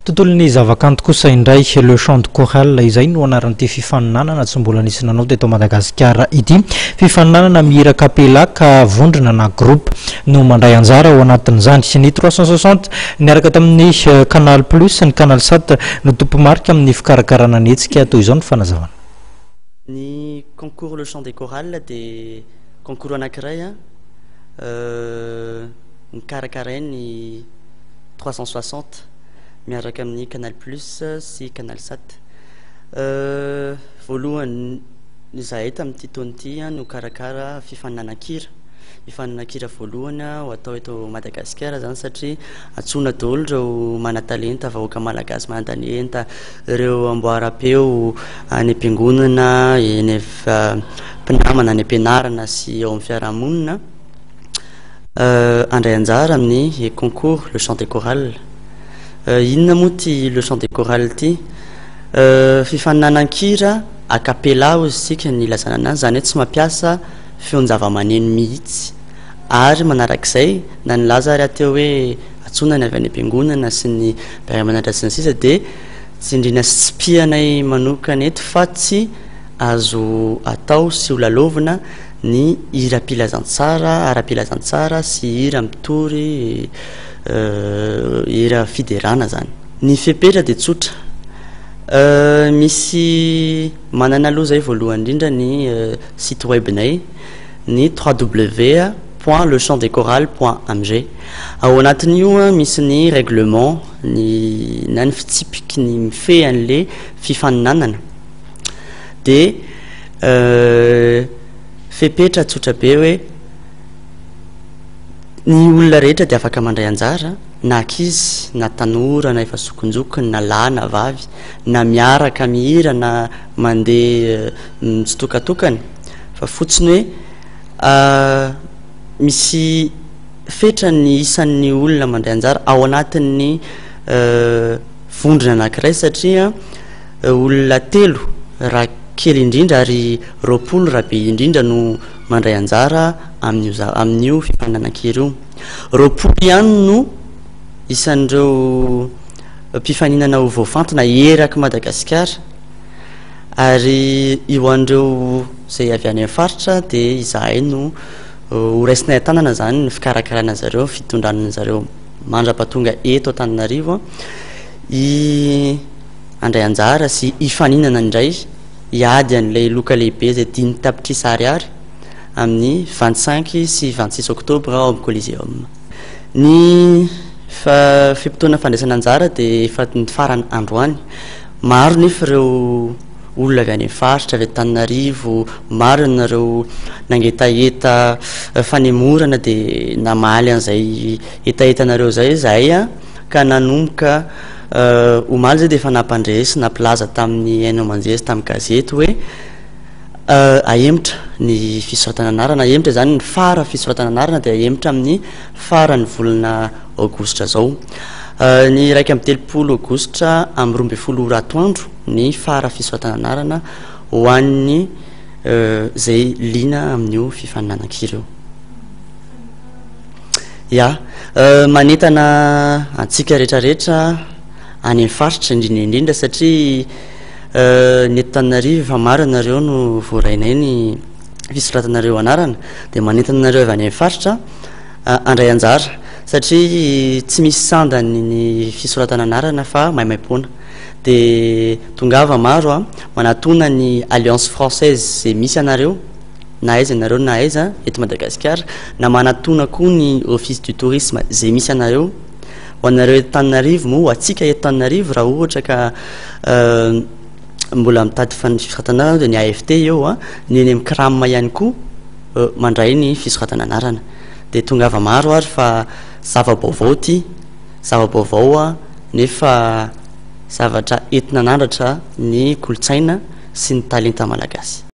Tontolon'ny zavakanto kosa indray le chant de chorale izay no anaran'ity fifaninanana tsy mbola nisy nanao teto Madagasikara ity fifaninanana mihira kapela ka vondrona na groupe no mandray anjara ao anatin'izany ny 360 niaraka tamin'ny Canal Plus ny Canal 7 no tompomarika amin'ny fikarakarana ny hetsika toy izao ny fanazavana. Ny concours le chant des chorales de concours anankiray nikarakarainy 360 miaraka amin'ny Canal Plus sy Canal 7 voalohany izahay tamin'ity taon'ity no karakara fifaninanankira voalohany ho atao eto Madagasikara zany satria atsona daholo ireo mana-talenta vahoaka malagasy manan-talenta ireo amboara-peo any am-piangonana eny mpinamana any am-pianarana sy ao amin'ny fiarahamonina andray anjara amin'ny concours le chant des chorales. Inona moa ty le chant des chorales ty fifaninanankira a cappella ozy sika ny ilazana anazy zany hoe tsy mampiasa feon-java-maneno mihitsy ary manarak'izay na nilaza ary ateo hoe atsonany avy any am-piangonana sy ny mpiara-manatra sy ny sisa de tsindriana sy tsy pianay manokana eto fa tsy azo atao sy holalovina ny hira-pilazantsara ara-pilazantsara sy hira mitory hira fiderana zany. Ny fepetra de tsotra misy manana aloha zay voalohany indrindra ny site webnay ny www.lechamtdeschorales.amg ao anatin'io misy ny règlement ny na ny fitsipiky ny mifehy an'le fifaninanana de fepetra tsotra be hoe ny olona rehetra de afaka mandray anjara na ankizy na tanora na efa sokonjokony na lahy na vavy na miaraka mihira na mandeha mitsitokatokany fa fotsiny hoe misy fetra ny isan'ny olona mandray anjara ao anatin'ny vondrona anankiray satria olona telo raha kely indrindra ary roapolo raha be indrindra no mandray anjara amin'io fifaninanankira io. Roapolo ihany no isan'ireo mpifaninana ho voafantona eraky Madagasikara ary io an'ireo zay avy any amin'ny faritra de izahay no ho raisinay an-tanana zany ny fikarakarana zareo fitondranana zareo mandra-pahatonga eto Antananarivo andray anjara sy hifaninana indray hiady an'ilay loka lehibe zay dimy tapitrisa ariary amin'ny 25 sy 26 octobre ao amin'ny Coliseum. Ny fimpitoana fandraisana anjara de efa ny farany androany maro nefa ireo olona avy any amin'ny faritra avy Antananarivo maro nareo nangetaeta fanemorana de namaly an'izay etaetanareo zay zahay ka nanomboka omaly zay de efa nampandresy nampilaza tamin'ny haino aman-jery tamin'ny gazety hoe ahemitra ny fisoratana anarana ahemitra zany ny fara fisoratana anarana de ahemitra amin'ny farany volana aogositra zao ny raiky amin'ny 30 aogositra amin'ny 12 ratoandro ny fara fisoratana anarana ho an'ny zay lina amin'io fifaninanankira io. Ya manentana antsika rehetrarehetra any amin'ny faritra indrindra satria ny Antananarivo efa maro anareo no voarainay ny fisoratanareo anarana de manentana anareo avy any amin'ny faritra andray anjara satria tsy misy sandany ny fisoratana anarana fa maimaimpona de tongava maro manatona ny alliance française zay misy anareo na aiza anareo na aiza eto Madagasikara na manatona koa ny office du tourisme zay misy anareo ho anareo eto Antananarivo moa atsika eto Antananarivo raha ohatra ka mbola mitady fisoratana de ny AFT eo ny eny amin'ny CRAM ihany koa mandray ny fisoratana anarana de tongava maro ary fa zava-baovao ty zava-baovao nefa zavatra entina nandratra ny kolotsaina sy ny talenta malagasy.